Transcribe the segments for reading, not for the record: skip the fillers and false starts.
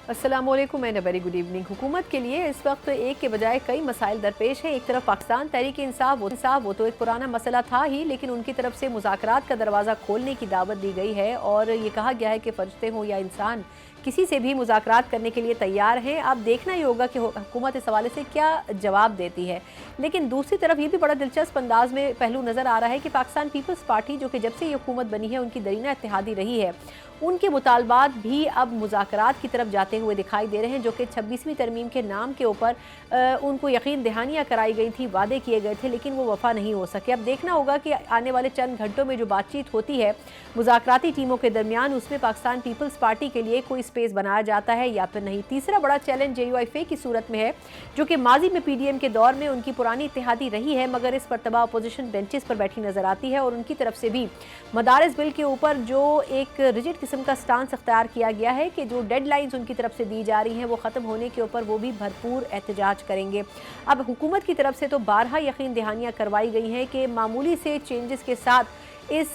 अस्सलाम वालेकुम and a very good evening. हुकूमत के लिए इस वक्त एक के बजाय कई मसाइल दरपेश हैं। एक तरफ पाकिस्तान तहरीक इंसाफ वो तो एक पुराना मसला था ही, लेकिन उनकी तरफ से मुज़ाकरात का दरवाज़ा खोलने की दावत दी गई है और ये कहा गया है कि फरिश्ते हों या इंसान किसी से भी मुज़ाकरात करने के लिए तैयार हैं। अब देखना ही होगा कि हुकूमत इस हवाले से क्या जवाब देती है। लेकिन दूसरी तरफ ये भी बड़ा दिलचस्प अंदाज में पहलू नज़र आ रहा है कि पाकिस्तान पीपल्स पार्टी, जो कि जब से ये हुकूमत बनी है उनकी दरीना इत्तेहादी रही है, उनके मुतालबात भी अब मुज़ाकरात की तरफ जाते हुए दिखाई दे रहे हैं, जो कि 26वीं तरमीम के नाम के ऊपर उनको यकीन दहानियाँ कराई गई थी, वादे किए गए थे, लेकिन वो वफ़ा नहीं हो सके। अब देखना होगा कि आने वाले चंद घंटों में जो बातचीत होती है मुज़ाकराती टीमों के दरमियान, उसमें पाकिस्तान पीपल्स पार्टी के लिए कोई स्पेस बनाया जाता है या फिर नहीं। तीसरा बड़ा चैलेंज JUIF की सूरत में है, जो कि माजी में PDM के दौर में उनकी पुरानी इत्तेहादी रही है, मगर इस मरतबा अपोजिशन बेंचेस पर बैठी नजर आती है और उनकी तरफ से भी मदारस बिल के ऊपर जो एक रिजिड किस्म का स्टांस अख्तियार किया गया है कि जो डेडलाइंस उनकी तरफ से दी जा रही हैं वो ख़त्म होने के ऊपर वो भी भरपूर एहतजाज करेंगे। अब हुकूमत की तरफ से तो बारहा यकीन दहानियाँ करवाई गई हैं कि मामूली से चेंजेस के साथ इस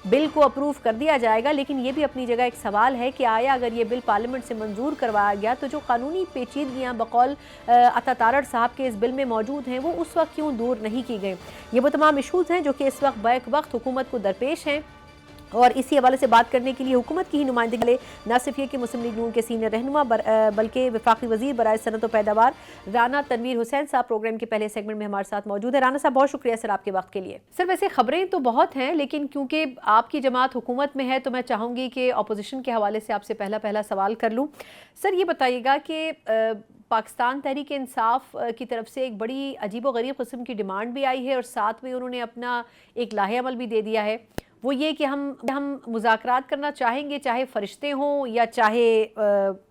बिल को अप्रूव कर दिया जाएगा, लेकिन ये भी अपनी जगह एक सवाल है कि आया अगर ये बिल पार्लियामेंट से मंजूर करवाया गया तो जो कानूनी पेचीदगियाँ बकौल अता तारड़ साहब के इस बिल में मौजूद हैं वो उस वक्त क्यों दूर नहीं की गई। ये वो तमाम इशूज़ हैं जो कि इस वक्त बैक वक्त हुकूमत को दरपेश हैं और इसी हवाले से बात करने के लिए हुकूमत की ही नुमाइंदगी वाले न सिर्फ ये कि मुस्लिम लीग नून के सीनियर रहनुमा बल्कि वफाकी वज़ीर बराए सनत व पैदावार राना तनवीर हुसैन साहब प्रोग्राम के पहले सेगमेंट में हमारे साथ मौजूद है। राना साहब, बहुत शुक्रिया सर आपके वक्त के लिए। सर, वैसे खबरें तो बहुत हैं, लेकिन क्योंकि आपकी जमात हुकूमत में है तो मैं चाहूँगी कि अपोजिशन के हवाले से आपसे पहला सवाल कर लूँ। सर, ये बताइएगा कि पाकिस्तान तहरीक इंसाफ की तरफ से एक बड़ी अजीब व गरीब किस्म की डिमांड भी आई है और साथ में उन्होंने अपना एक लाहे अमल भी दे दिया है। वो ये कि हम मुज़ाकरात करना चाहेंगे, चाहे फ़रिश्ते हों या चाहे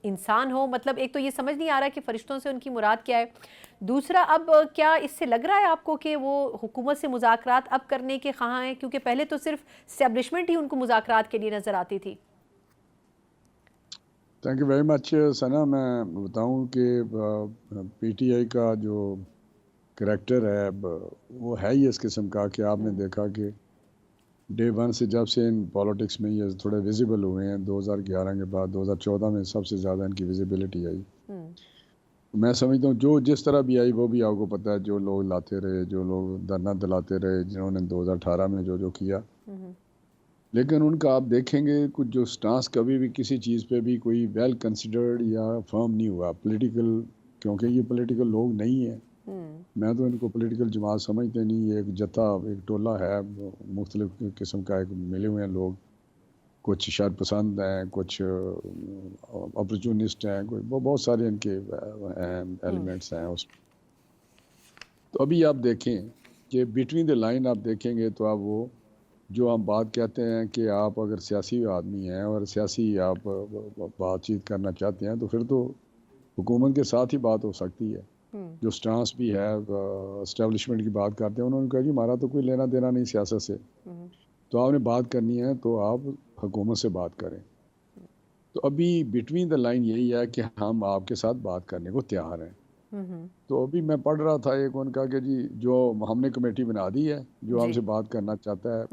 इंसान हो। मतलब एक तो ये समझ नहीं आ रहा कि फ़रिश्तों से उनकी मुराद क्या है। दूसरा, अब क्या इससे लग रहा है आपको कि वो हुकूमत से मुज़ाकरात अब करने के ख़्वाह हैं, क्योंकि पहले तो सिर्फ इस्टेब्लिशमेंट ही उनको मुज़ाकरात के लिए नज़र आती थी। थैंक यू वेरी मच सना। मैं बताऊं कि PTI का जो करैक्टर है वो है ही इस किस्म का कि आपने देखा कि डे वन से जब से इन पॉलिटिक्स में ये थोड़े विजिबल हुए हैं 2011 के बाद 2014 में सबसे ज़्यादा इनकी विजिबिलिटी आई। मैं समझता हूँ जो जिस तरह भी आई वो भी आपको पता है, जो लोग लाते रहे, जो लोग धरना दिलाते रहे, जिन्होंने 2018 में जो जो किया, लेकिन उनका आप देखेंगे कुछ जो स्टांस कभी भी किसी चीज़ पे भी कोई वेल कंसिडर्ड या फर्म नहीं हुआ पॉलिटिकल, क्योंकि ये पॉलिटिकल लोग नहीं है। मैं तो इनको पॉलिटिकल जमात समझते नहीं, एक जत्था एक टोला है, मुख्तलिफ किस्म का एक मिले हुए हैं लोग, कुछ शर पसंद हैं, कुछ अपॉर्चुनिस्ट हैं, कोई बहुत सारे इनके एलिमेंट्स हैं उस। तो अभी आप देखें कि बिटवीन द लाइन आप देखेंगे तो आप वो जो हम बात कहते हैं कि आप अगर सियासी आदमी हैं और सियासी आप बातचीत करना चाहते हैं तो फिर तो हुकूमत के साथ ही बात हो सकती है। जो स्टांस भी है एस्टेब्लिशमेंट की बात करते हैं, उन्होंने कहा कि हमारा तो कोई लेना देना नहीं सियासत से, तो आपने बात करनी है तो आप हुकूमत से बात करें। तो अभी बिटवीन द लाइन यही है कि हम आपके साथ बात करने को तैयार हैं। तो अभी मैं पढ़ रहा था एक उनका कि जी जो हमने कमेटी बना दी है, जो हमसे बात करना चाहता है,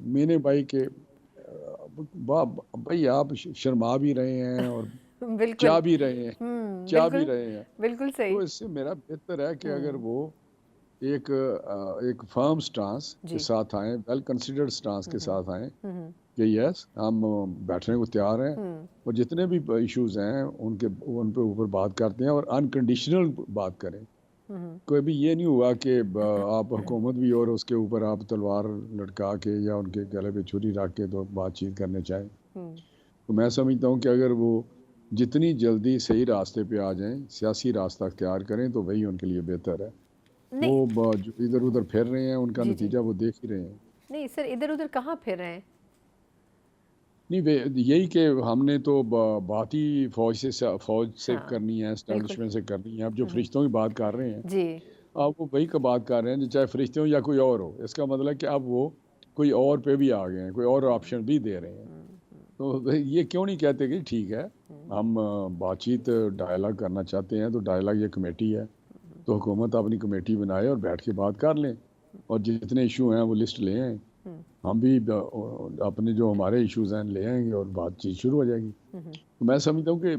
मैंने भाई के भाई आप शर्मा भी रहे हैं और बिल्कुल। चाह भी रहे हैं, चाह भी बिल्कुल रहे हैं। बिल्कुल सही। तो इससे मेरा बेहतर है कि अगर वो एक फर्म स्टांस के साथ आए, वेल कंसिडर्ड स्टांस के साथ आए कि यस हम बैठने को तैयार हैं और जितने भी इश्यूज हैं उन पे ऊपर बात करते हैं और अनकंडीशनल बात करें। कोई भी ये नहीं हुआ कि आप हुकूमत भी और उसके ऊपर आप तलवार लटका के या उनके गले पे छुरी रख के तो बातचीत करने चाहें। तो मैं समझता हूँ कि अगर वो जितनी जल्दी सही रास्ते पे आ जाएं, सियासी रास्ता अख्तियार करें तो वही उनके लिए बेहतर है। वो जो इधर उधर फिर रहे हैं उनका नतीजा वो देख ही रहे हैं। नहीं सर, इधर उधर कहाँ फिर रहे हैं? नहीं, यही कि हमने तो बात ही फौज से करनी है, एस्टेब्लिशमेंट से करनी है। अब जो फरिश्तों की बात कर रहे हैं जी, आप वो वही का बात कर रहे हैं, चाहे फरिश्ते हो या कोई और हो। इसका मतलब कि अब वो कोई और पे भी आ गए हैं, कोई और ऑप्शन भी दे रहे हैं। तो ये क्यों नहीं कहते कि ठीक है हम बातचीत डायलॉग करना चाहते हैं, तो डायलॉग ये कमेटी है, तो हुकूमत अपनी कमेटी बनाए और बैठ के बात कर लें और जितने इशू हैं वो लिस्ट ले आएँ। हम भी अपने जो हमारे इश्यूज हैं ले आएंगे और बातचीत शुरू हो जाएगी। तो मैं समझता हूँ कि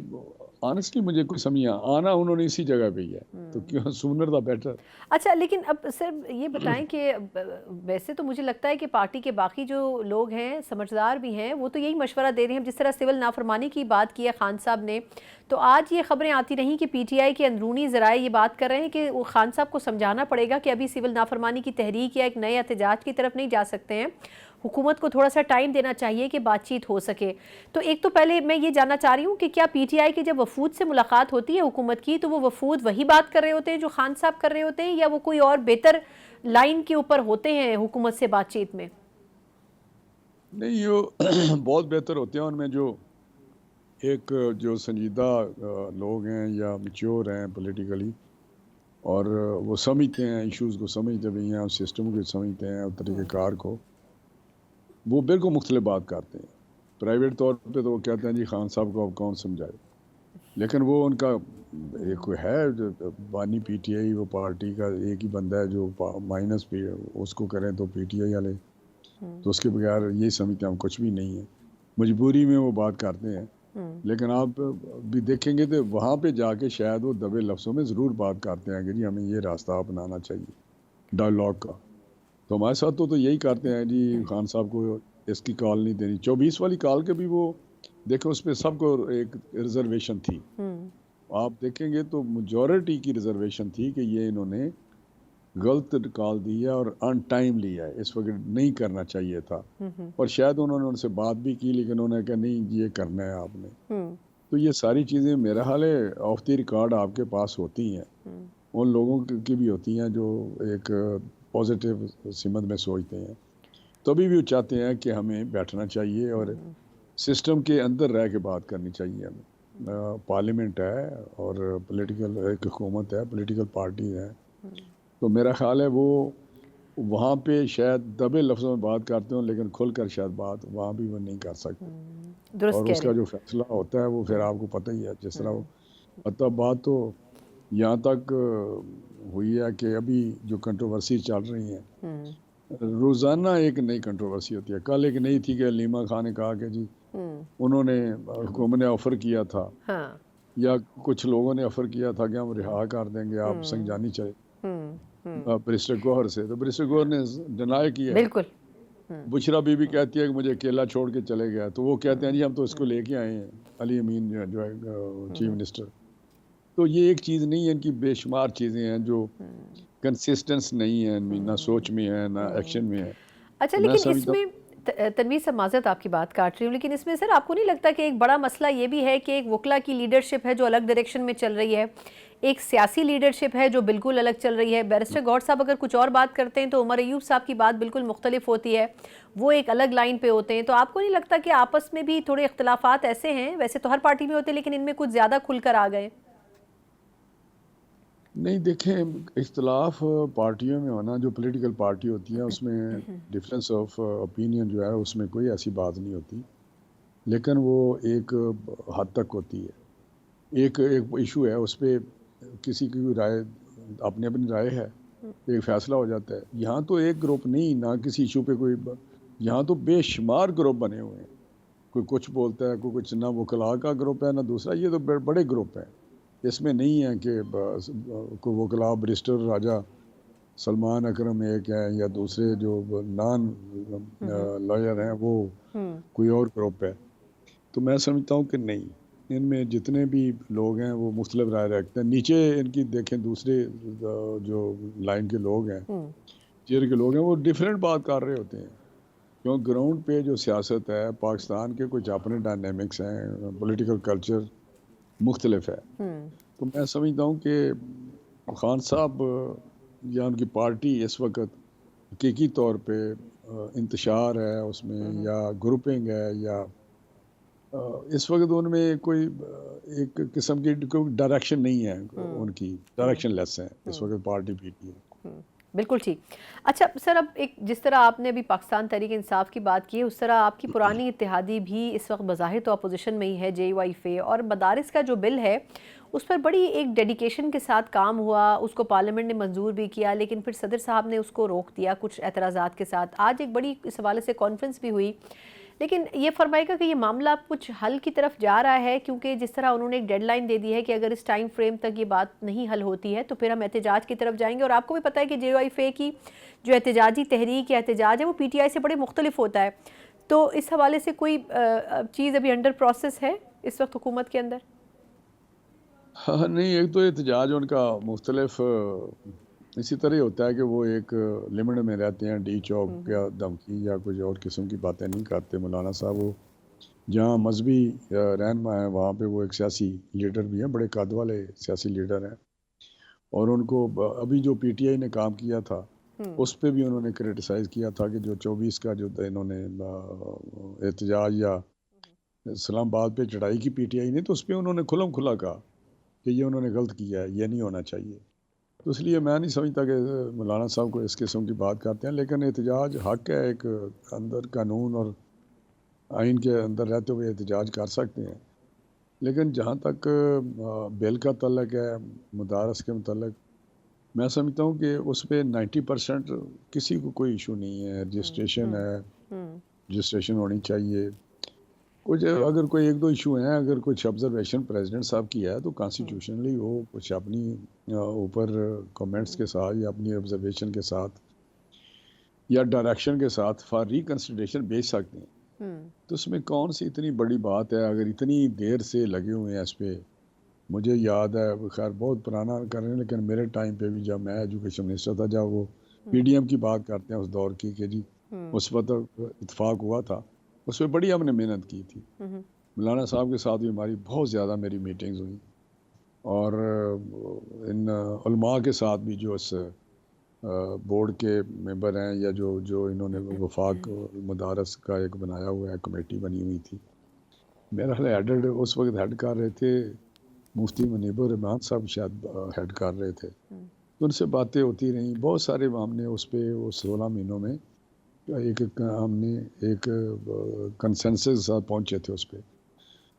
ऑनेस्टली मुझे कोई समझ नहीं आना उन्होंने इसी जगह पे ही है, तो क्यों सूनर द बेटर। अच्छा, लेकिन अब सर ये बताएं कि वैसे तो मुझे लगता है कि पार्टी के बाकी जो लोग हैं समझदार भी हैं, वो तो यही मशवरा दे रहे हैं। जिस तरह सिविल नाफरमानी की बात की है खान साहब ने, तो आज ये खबरें आती रहीं कि पीटीआई के अंदरूनी ज़राए ये बात कर रहे हैं कि वो खान साहब को समझाना पड़ेगा कि अभी सिविल नाफरमानी की तहरीक या एक नए एहतजाज की तरफ नहीं जा सकते हैं, हुकूमत को थोड़ा सा टाइम देना चाहिए कि बातचीत हो सके। तो एक तो पहले मैं ये जानना चाह रही हूँ कि क्या पीटीआई की जब वफूद से मुलाकात होती है हुकूमत की, तो वो वफूद वही बात कर रहे होते हैं जो खान साहब कर रहे होते हैं, या वो कोई और बेहतर लाइन के ऊपर होते हैं हुकूमत से बातचीत में? नहीं, ये बहुत बेहतर होते हैं उनमें जो एक जो संजीदा लोग हैं या मैच्योर हैं पॉलिटिकली, और वो समझते हैं इश्यूज़ को, समझते भी हैं, सिस्टम को समझते हैं और तरीक़ेकार को, वो बिल्कुल मुख्तलिफ बात करते हैं। प्राइवेट तौर पे तो वो कहते हैं जी खान साहब को अब कौन समझाए, लेकिन वो उनका एक है जो बानी पीटीआई, वो पार्टी का एक ही बंदा है जो माइनस पे उसको करें तो पीटीआई वाले तो उसके बगैर यही समझते हैं हम कुछ भी नहीं है, मजबूरी में वो बात करते हैं। लेकिन आप भी देखेंगे तो वहाँ पे जाके शायद वो दबे लफ्ज़ों में ज़रूर बात करते हैं कि जी हमें ये रास्ता अपनाना चाहिए डायलॉग का। तो हमारे साथ तो यही करते हैं जी खान साहब को इसकी कॉल नहीं देनी। 24 वाली कॉल के भी वो देखो उस पर सबको एक रिजर्वेशन थी, आप देखेंगे तो मेजॉरिटी की रिजर्वेशन थी कि ये इन्होंने गलत कॉल दी है और अनटाइम लिया है, इस वक्त नहीं करना चाहिए था। और शायद उन्होंने उनसे बात भी की लेकिन उन्होंने कहा नहीं ये करना है आपने। तो ये सारी चीज़ें मेरा हाल है ऑफ द रिकॉर्ड आपके पास होती हैं, उन लोगों की भी होती हैं जो एक पॉजिटिव सिमत में सोचते हैं, तभी भी वो चाहते हैं कि हमें बैठना चाहिए और सिस्टम के अंदर रह के बात करनी चाहिए। हमें पार्लियामेंट है और पॉलिटिकल एक हुकूमत है, पॉलिटिकल पार्टी है, तो मेरा ख्याल है वो वहाँ पे शायद दबे लफ्ज़ों में बात करते हो लेकिन खुलकर शायद बात वहाँ भी वो नहीं कर सकते। और उसका जो फैसला होता है वो फिर आपको पता ही है जिस तरह वो, मतलब बात तो यहाँ तक हुई है कि अभी जो कंट्रोवर्सी चल रही है रोज़ाना एक नई कंट्रोवर्सी होती है। कल एक नई थी कि अलीमा खान ने कहा कि जी उन्होंने हुकूमत ने ऑफ़र किया था, हाँ। या कुछ लोगों ने ऑफ़र किया था कि हम रिहा कर देंगे, आप संजानी चले बैरिस्टर गौहर से, तो बैरिस्टर गौहर ने डिनाई किया। बिल्कुल। बुशरा बीबी कहती है कि मुझे अकेला छोड़ के चले गया, तो वो कहते हैं जी हम तो इसको लेके आए हैं, अली अमीन जो है चीफ मिनिस्टर। तो ये एक चीज़ नहीं है, इनकी बेशुमार चीज़ें हैं जो कंसिस्टेंस नहीं है इनमें, ना सोच में है ना एक्शन में है। अच्छा, लेकिन इसमें तनवीर से माजरत आपकी बात काट रही हूँ, लेकिन इसमें सर आपको नहीं लगता कि एक बड़ा मसला ये भी है कि एक वकला की लीडरशिप है जो अलग डायरेक्शन में चल रही है, एक सियासी लीडरशिप है जो बिल्कुल अलग चल रही है। बैरिस्टर गौहर साहब अगर कुछ और बात करते हैं तो उमर अयूब साहब की बात बिल्कुल मुख्तलिफ होती है, वो एक अलग लाइन पे होते हैं। तो आपको नहीं लगता कि आपस में भी थोड़े इख्तलाफात ऐसे हैं, वैसे तो हर पार्टी में होते हैं लेकिन इनमें कुछ ज़्यादा खुलकर आ गए? नहीं, देखें इख्तलाफ पार्टियों में होना, जो पॉलिटिकल पार्टी होती है उसमें डिफरेंस ऑफ ओपिनियन जो है उसमें कोई ऐसी बात नहीं होती, लेकिन वो एक हद तक होती है। एक इशू है उस पर किसी की राय अपनी अपनी राय है, एक फैसला हो जाता है। यहाँ तो एक ग्रुप नहीं, ना किसी इशू पे कोई, यहाँ तो बेशुमार ग्रुप बने हुए हैं, कोई कुछ बोलता है, कोई कुछ, ना वकला का ग्रुप है ना दूसरा, ये तो बड़े ग्रुप हैं। इसमें नहीं है कि कोई वकला बैरिस्टर राजा सलमान अकरम एक है या दूसरे जो नॉन लॉयर हैं वो कोई और ग्रुप है। तो मैं समझता हूँ कि नहीं, इनमें जितने भी लोग हैं वो मुख्तलिफ राय रखते हैं। नीचे इनकी देखें दूसरे जो लाइन के लोग हैं, चेयर के लोग हैं, वो डिफरेंट बात कर रहे होते हैं, क्योंकि ग्राउंड पे जो सियासत है पाकिस्तान के कुछ अपने डायनेमिक्स हैं, पॉलिटिकल कल्चर मुख्तलिफ है। तो मैं समझता हूँ कि खान साहब या उनकी पार्टी इस वक्त हकीकी तौर पे इंतशार है उसमें या ग्रुपिंग है या इस वक्त उनमें कोई एक किस्म की कोई डायरेक्शन नहीं है, उनकी डायरेक्शन लेस है इस वक्त पार्टी पीटीआई। बिल्कुल ठीक। अच्छा सर, अब एक जिस तरह आपने अभी पाकिस्तान तहरीक इंसाफ की बात की है, उस तरह आपकी पुरानी इत्तेहादी भी इस वक्त बज़ाहिर तो अपोजिशन में ही है, JYF, और मदारिस का जो बिल है उस पर बड़ी एक डेडिकेशन के साथ काम हुआ, उसको पार्लियामेंट ने मंजूर भी किया, लेकिन फिर सदर साहब ने उसको रोक दिया कुछ एतराज़ात के साथ। आज एक बड़ी इस हवाले से कॉन्फ्रेंस भी हुई لیکن یہ فرمائے گا کہ یہ معاملہ اب کچھ حل کی طرف جا رہا ہے، کیونکہ جس طرح انہوں نے ایک ڈیڈ لائن دے دی ہے کہ اگر اس ٹائم فریم تک یہ بات نہیں حل ہوتی ہے تو پھر ہم احتجاج کی طرف جائیں گے. اور آپ کو بھی پتہ ہے کہ جے او ایف اے کی جو احتجاجی تحریک یا احتجاج ہے وہ پی ٹی آئی سے بڑے مختلف ہوتا ہے. تو اس حوالے سے کوئی چیز ابھی انڈر پروسیس ہے اس وقت حکومت کے اندر؟ ہاں نہیں، ایک تو احتجاج ان کا مختلف اسی طرح ہوتا ہے کہ وہ ایک لمٹ میں رہتے ہیں، ڈی چوک یا دھمکی یا کچھ اور قسم کی باتیں نہیں کرتے. مولانا صاحب وہ جہاں مذہبی رہنما ہیں وہاں پہ وہ ایک سیاسی لیڈر بھی ہیں، بڑے قد والے سیاسی لیڈر ہیں، اور ان کو ابھی جو پی ٹی آئی نے کام کیا تھا اس پہ بھی انہوں نے کریٹیسائز کیا تھا کہ جو 24 کا جو انہوں نے احتجاج یا اسلام آباد پہ چڑھائی کی پی ٹی آئی نے، تو اس پہ انہوں نے کھلم کھلا کہا کہ یہ انہوں نے غلط کیا ہے، یہ نہیں ہونا چاہیے. تو اس لیے میں نہیں سمجھتا کہ مولانا صاحب کو اس قسم کی بات کرتے ہیں. لیکن احتجاج حق ہے، ایک اندر قانون اور آئین کے اندر رہتے ہوئے احتجاج کر سکتے ہیں. لیکن جہاں تک بل کا تعلق ہے، مدارس کے متعلق، میں سمجھتا ہوں کہ اس پہ 90% کسی کو کوئی ایشو نہیں ہے. رجسٹریشن ہے، رجسٹریشن ہونی چاہیے. کچھ اگر کوئی ایک دو ایشو ہیں، اگر کچھ آبزرویشن پریزیڈنٹ صاحب کی ہے تو کانسٹیٹیوشنلی وہ کچھ اپنی اوپر کامنٹس کے ساتھ یا اپنی آبزرویشن کے ساتھ یا ڈائریکشن کے ساتھ فار ریکنسیڈریشن بھیج سکتے ہیں. تو اس میں کون سی اتنی بڑی بات ہے اگر اتنی دیر سے لگے ہوئے ہیں اس پہ. مجھے یاد ہے، خیر بہت پرانا کر رہے ہیں، لیکن میرے ٹائم پہ بھی جب میں ایجوکیشن منسٹر تھا، جب وہ پی ڈی ایم کی بات کرتے ہیں اس دور کی کہ جی اس وقت اتفاق ہوا تھا، اس پہ بڑی ہم نے محنت کی تھی. مولانا صاحب کے ساتھ بھی ہماری بہت زیادہ میری میٹنگز ہوئی، اور ان علماء کے ساتھ بھی جو اس بورڈ کے ممبر ہیں یا جو انہوں نے وفاق مدارس کا ایک بنایا ہوا ہے، کمیٹی بنی ہوئی تھی. میرا خیال ہیڈ اس وقت ہیڈ کر رہے تھے مفتی منیب الرحمان صاحب، شاید ہیڈ کر رہے تھے. تو ان سے باتیں ہوتی رہیں بہت سارے. ہم نے اس پہ وہ 16 مہینوں میں ہم نے ایک کنسنسس کے ساتھ پہنچے تھے اس پہ.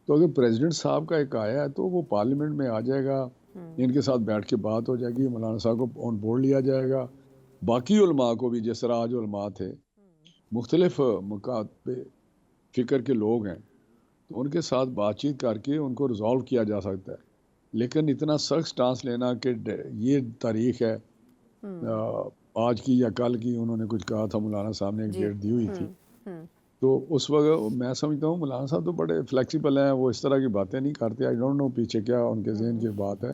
تو اگر پریزیڈنٹ صاحب کا ایک آیا ہے تو وہ پارلیمنٹ میں آ جائے گا، ان کے ساتھ بیٹھ کے بات ہو جائے گی، مولانا صاحب کو آن بورڈ لیا جائے گا. باقی علماء کو بھی، جس طرح آج علماء تھے مختلف مکات پہ فکر کے لوگ ہیں، تو ان کے ساتھ بات چیت کر کے ان کو ریزالو کیا جا سکتا ہے. لیکن اتنا سخت سٹانس لینا کہ یہ تاریخ ہے آج کی یا کل کی، انہوں نے کچھ کہا تھا، مولانا صاحب نے ایک ڈیٹ دی ہوئی تھی. تو اس وقت میں سمجھتا ہوں مولانا صاحب تو بڑے فلیکسیبل ہیں، وہ اس طرح کی باتیں نہیں کرتے. آئی ڈونٹ نو پیچھے کیا ان کے ذہن کی بات ہے.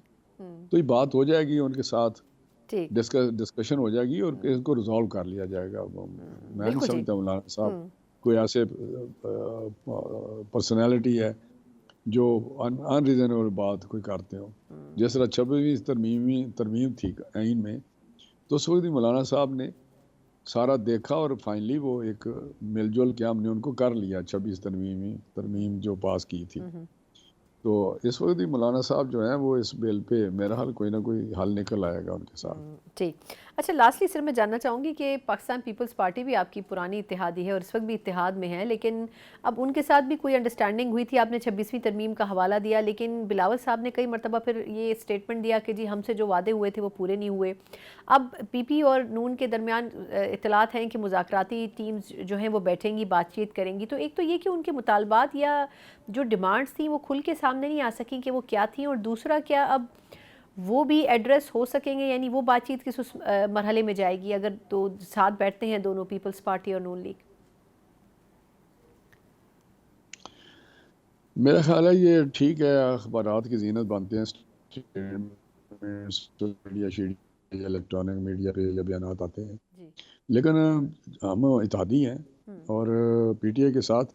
تو یہ بات ہو جائے گی، ان کے ساتھ ڈسکشن ہو جائے گی اور اس کو ریزالو کر لیا جائے گا. میں نہیں سمجھتا مولانا صاحب کوئی ایسے پرسنالٹی ہے جو ان ریزنیبل بات کوئی کرتے ہو. جس طرح 26ویں ترمیم تھی آئین میں، تو اس وقت مولانا صاحب نے سارا دیکھا اور فائنلی وہ ایک مل جل کے ہم نے ان کو کر لیا 26 ترمیم جو پاس کی تھی. تو اس وقت بھی مولانا صاحب جو ہیں وہ اس بل پہ میرا حال کوئی نہ کوئی حل نکل آئے گا ان کے ساتھ. ٹھیک. اچھا، لاسٹلی سر میں جاننا چاہوں گی کہ پاکستان پیپلز پارٹی بھی آپ کی پرانی اتحادی ہے اور اس وقت بھی اتحاد میں ہے، لیکن اب ان کے ساتھ بھی کوئی انڈرسٹینڈنگ ہوئی تھی. آپ نے 26ویں ترمیم کا حوالہ دیا، لیکن بلاول صاحب نے کئی مرتبہ پھر یہ اسٹیٹمنٹ دیا کہ جی ہم سے جو وعدے ہوئے تھے وہ پورے نہیں ہوئے. اب پی پی اور نون کے درمیان اطلاعات ہیں کہ مذاکراتی ٹیمز جو ہیں وہ بیٹھیں گی، بات چیت کریں گی. تو ایک تو یہ کہ ان کے مطالبات یا جو ڈیمانڈز تھیں وہ کھل کے سامنے نہیں آ سکیں کہ وہ کیا تھیں، اور دوسرا کیا اب وہ بھی ایڈریس ہو سکیں گے، یعنی وہ بات چیت کس مرحلے میں جائے گی اگر تو ساتھ بیٹھتے ہیں دونوں، پیپلز پارٹی اور نون لیگ؟ میرا خیال ہے یہ ٹھیک ہے، اخبارات کی زینت بنتے ہیں، الیکٹرانک میڈیا پہ یہ بیانات آتے ہیں، لیکن ہم اتحادی ہیں اور پی ٹی آئی کے ساتھ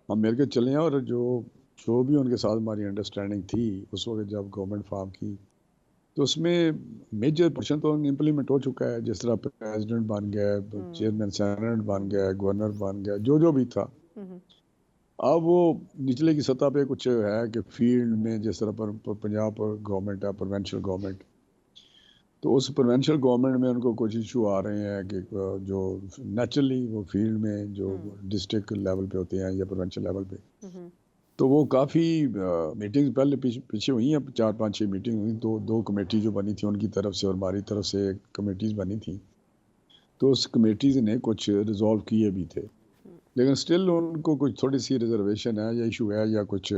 ہم مل کے چلے ہیں. اور جو بھی ان کے ساتھ ہماری انڈرسٹینڈنگ تھی اس وقت جب گورنمنٹ فارم کی، تو اس میں میجر پورشن تو امپلیمنٹ ہو چکا ہے. جس طرح پریزیڈنٹ بن گیا، چیئرمین سینٹ بن گیا، گورنر بن گیا، جو بھی تھا. اب وہ نچلے کی سطح پہ کچھ ہے کہ فیلڈ میں جس طرح پر پنجاب پر گورنمنٹ ہے، پروونشل گورنمنٹ، تو اس پروونشل گورنمنٹ میں ان کو کچھ ایشو آ رہے ہیں کہ جو نیچرلی وہ فیلڈ میں جو ڈسٹرکٹ لیول پہ ہوتے ہیں یا پروونشل لیول پہ، تو وہ کافی میٹنگز پہلے پیچھے ہوئی ہیں، 4-5-6 میٹنگ ہوئی. دو کمیٹی جو بنی تھی ان کی طرف سے اور ہماری طرف سے کمیٹیز بنی تھیں. تو اس کمیٹیز نے کچھ ریزالو کیے بھی تھے. لیکن اسٹل ان کو کچھ تھوڑی سی ریزرویشن ہے یا ایشو ہے یا کچھ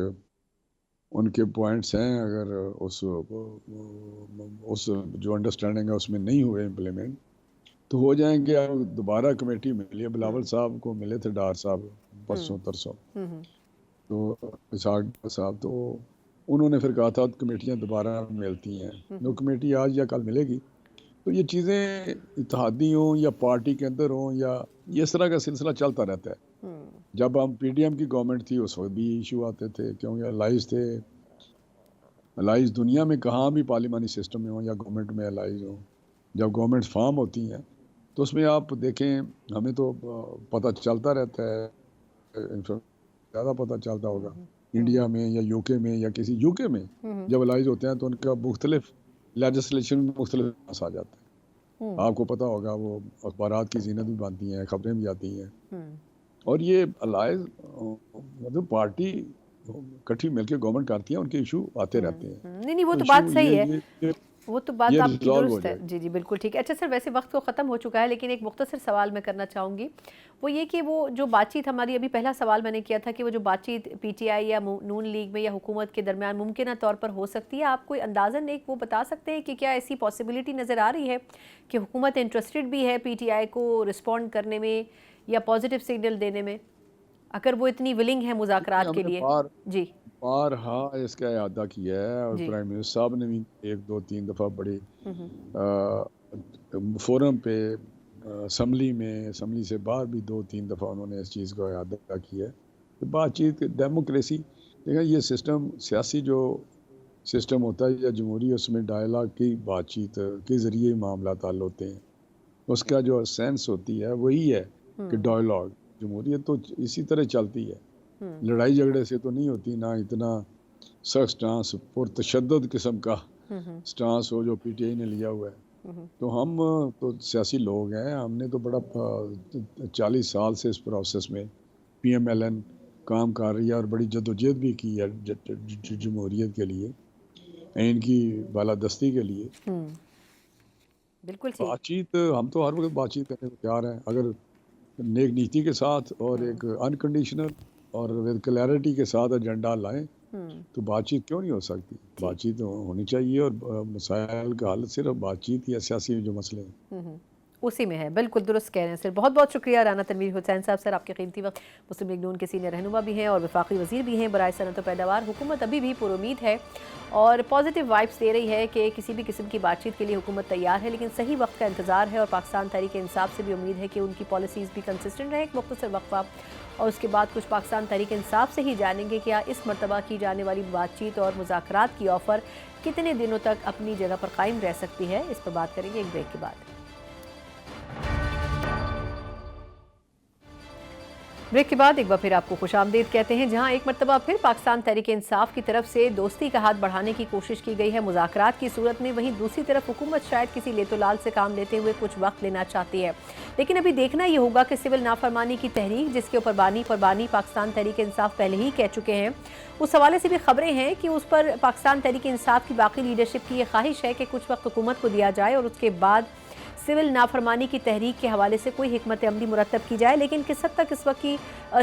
ان کے پوائنٹس ہیں، اگر اس جو انڈرسٹینڈنگ ہے اس میں نہیں ہوئے امپلیمنٹ تو ہو جائیں گے. اب دوبارہ کمیٹی ملی ہے، بلاول صاحب کو ملے تھے ڈار صاحب پرسوں ترسوں، تو اسحاق صاحب، تو انہوں نے پھر کہا تھا کمیٹیاں دوبارہ ملتی ہیں. جو کمیٹی آج یا کل ملے گی تو یہ چیزیں اتحادی ہوں یا پارٹی کے اندر ہوں یا یہ اس طرح کا سلسلہ چلتا رہتا ہے. جب ہم پی ڈی ایم کی گورنمنٹ تھی اس وقت بھی ایشو آتے تھے، کیونکہ الائز تھے. الائز دنیا میں کہاں بھی پارلیمانی سسٹم میں ہوں یا گورنمنٹ میں الائز ہوں، جب گورنمنٹ فارم ہوتی ہیں تو اس میں آپ دیکھیں، ہمیں تو پتہ چلتا رہتا ہے، زیادہ پتہ چلتا ہوگا انڈیا میں یا یو کے میں یا کسی یو کے میں جب الائز ہوتے ہیں تو ان کا مختلف لیجسلیشن میں مختلف آ جاتا ہے. آپ کو پتہ ہوگا وہ اخبارات کی زینت بھی بنتی ہیں، خبریں بھی آتی ہیں. اور یہ الائز مطلب پارٹی کٹھی مل کے گورنمنٹ کرتی ہیں، ان کے ایشو آتے رہتے ہیں. نہیں وہ تو بات صحیح ہے، وہ تو بات یہ آپ کی ریزالو ہو درست ہے. جائے. جی جی بالکل ٹھیک ہے. اچھا سر، ویسے وقت تو ختم ہو چکا ہے لیکن ایک مختصر سوال میں کرنا چاہوں گی، وہ یہ کہ وہ جو بات چیت ہماری ابھی پہلا سوال میں نے کیا تھا کہ وہ جو بات چیت پی ٹی آئی یا نون لیگ میں یا حکومت کے درمیان ممکنہ طور پر ہو سکتی ہے، آپ کوئی اندازاً ایک وہ بتا سکتے ہیں کہ کیا ایسی پاسبلٹی نظر آ رہی ہے کہ حکومت انٹرسٹڈ بھی ہے پی ٹی آئی کو رسپونڈ کرنے میں یا پازیٹیو سگنل دینے میں، اگر وہ اتنی ولنگ ہے مذاکرات ہم کے نے لیے؟ جی بارہا اس کا اعادہ کیا ہے، اور جی پرائم منسٹر صاحب نے بھی ایک دو تین دفعہ بڑی فورم پہ، اسمبلی سے باہر بھی دو تین دفعہ انہوں نے اس چیز کا اعادہ کیا ہے. بات چیت ڈیموکریسی، دیکھیں یہ سسٹم سیاسی جو سسٹم ہوتا ہے یا جمہوری، اس میں ڈائلاگ کی بات چیت کے ذریعے معاملات حل ہوتے ہیں. اس کا جو سینس ہوتی ہے وہی ہے کہ ڈائلاگ. جمہوریت تو اسی طرح چلتی ہے، لڑائی جھگڑے سے تو نہیں ہوتی، نہ اتنا سخت سٹانس پرتشدد قسم کا سٹانس ہو جو پی ٹی آئی نے لیا ہوا ہے. تو ہم تو سیاسی لوگ ہیں، ہم نے تو بڑا 40 سال سے اس پروسیس میں پی ایم ایل این کام کر رہی ہے اور بڑی جدوجہد بھی کی ہے جمہوریت کے لیے، ان کی بالادستی کے لیے. بالکل ٹھیک. بات چیت ہم تو ہر وقت بات چیت کرنے کو تیار ہیں، اگر نیک نیتی کے ساتھ اور ایک انکنڈیشنل اور ود کلیئرٹی کے ساتھ ایجنڈا لائیں تو بات چیت کیوں نہیں ہو سکتی. بات چیت ہونی چاہیے، اور مسائل کا حل صرف بات چیت یا سیاسی جو مسئلے ہیں اسی میں ہے. بالکل درست کہہ رہے ہیں سر. بہت بہت شکریہ رانا تنویر حسین صاحب. سر آپ کے قیمتی وقت. مسلم لیگ نون کے سینئر رہنما بھی ہیں اور وفاقی وزیر بھی ہیں برائے صنعت و پیداوار. حکومت ابھی بھی پر امید ہے اور پازیٹیو وائبس دے رہی ہے کہ کسی بھی قسم کی بات چیت کے لیے حکومت تیار ہے، لیکن صحیح وقت کا انتظار ہے، اور پاکستان تحریک انصاف سے بھی امید ہے کہ ان کی پالیسیز بھی کنسسٹنٹ رہے. ایک مختصر وقفہ اور اس کے بعد کچھ پاکستان تحریک انصاف سے ہی جانیں گے کیا اس مرتبہ کی جانے والی بات چیت اور مذاکرات کی آفر کتنے دنوں تک اپنی جگہ پر قائم رہ سکتی ہے. اس پر بات کریں گے ایک بریک کے بعد. بریک کے بعد ایک بار پھر آپ کو خوش آمدید کہتے ہیں، جہاں ایک مرتبہ پھر پاکستان تحریک انصاف کی طرف سے دوستی کا ہاتھ بڑھانے کی کوشش کی گئی ہے مذاکرات کی صورت میں. وہیں دوسری طرف حکومت شاید کسی لیت و لال سے کام لیتے ہوئے کچھ وقت لینا چاہتی ہے، لیکن ابھی دیکھنا یہ ہوگا کہ سول نافرمانی کی تحریک، جس کے اوپر بانی پر بانی پاکستان تحریک انصاف پہلے ہی کہہ چکے ہیں، اس حوالے سے بھی خبریں ہیں کہ اس پر پاکستان تحریک انصاف کی باقی لیڈرشپ کی یہ خواہش ہے کہ کچھ وقت حکومت کو دیا جائے اور اس کے بعد سول نافرمانی کی تحریک کے حوالے سے کوئی حکمت عملی مرتب کی جائے. لیکن کس حد تک اس وقت کی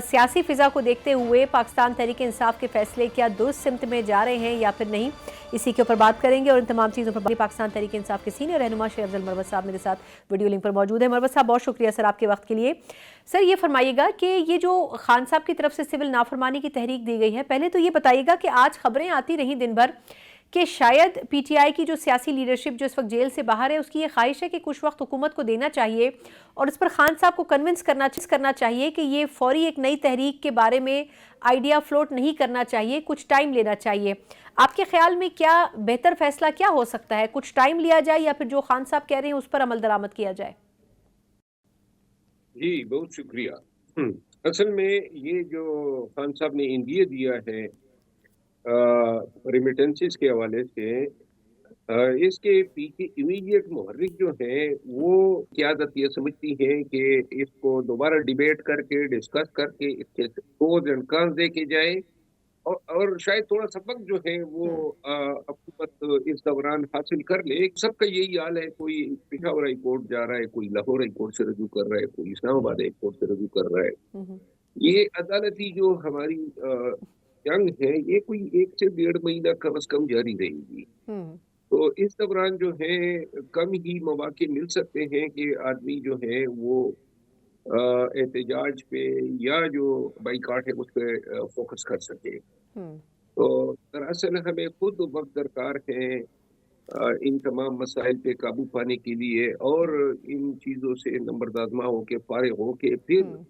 سیاسی فضا کو دیکھتے ہوئے پاکستان تحریک انصاف کے فیصلے کیا درست سمت میں جا رہے ہیں یا پھر نہیں، اسی کے اوپر بات کریں گے. اور ان تمام چیزوں پر پاکستان تحریک انصاف کے سینئر رہنما شیخ افضل مروت صاحب میرے ساتھ ویڈیو لنک پر موجود ہیں. مروت صاحب بہت شکریہ سر آپ کے وقت کے لیے. سر یہ فرمائیے گا کہ یہ جو خان صاحب کی طرف سے سول نافرمانی کی تحریک دی گئی ہے، پہلے تو یہ بتائیے گا کہ آج خبریں آتی رہیں دن بھر کہ شاید پی ٹی آئی کی جو سیاسی لیڈرشپ جو اس وقت جیل سے باہر ہے، اس کی یہ خواہش ہے کہ کچھ وقت حکومت کو دینا چاہیے اور اس پر خان صاحب کو کنونس کرنا چاہیے کہ یہ فوری ایک نئی تحریک کے بارے میں آئیڈیا فلوٹ نہیں کرنا چاہیے، کچھ ٹائم لینا چاہیے. آپ کے خیال میں کیا بہتر فیصلہ کیا ہو سکتا ہے؟ کچھ ٹائم لیا جائے یا پھر جو خان صاحب کہہ رہے ہیں اس پر عمل درآمد کیا جائے؟ جی بہت شکریہ. اصل میں یہ جو خان صاحب نے انڈیا دیا ہے ریمیٹنسز کے حوالے سے، اس کے پیچھے امیڈیٹ محرک جو ہے وہ قیادت یہ سمجھتی ہے کہ اس کو دوبارہ ڈیبیٹ کر کے ڈسکس کر کے اس کے پروز اینڈ کانز دیکھے جائے، اور شاید تھوڑا سا وقت جو ہے وہ حکومت اس دوران حاصل کر لے. سب کا یہی حال ہے، کوئی پشاور ہائی کورٹ جا رہا ہے، کوئی لاہور ہائی کورٹ سے رجوع کر رہا ہے، کوئی اسلام آباد ہائی کورٹ سے رجوع کر رہا ہے. ये अदालती जो हमारी जंग है, ये कोई 1 से 1.5 महीना कम से कम जारी रहेगी। हम्म तो इस दौरान जो है कम ही मौके मिल सकते हैं कि आदमी जो है वो एहतजाज पे या जो बाइकॉट है उस पे फोकस कर सके। हम्म तो दरअसल हमें खुद वक्त दरकार है इन तमाम मसाइल पे काबू पाने के लिए, और इन चीज़ों से नंबरदाज़मा होके फारिग होके फिर हम्म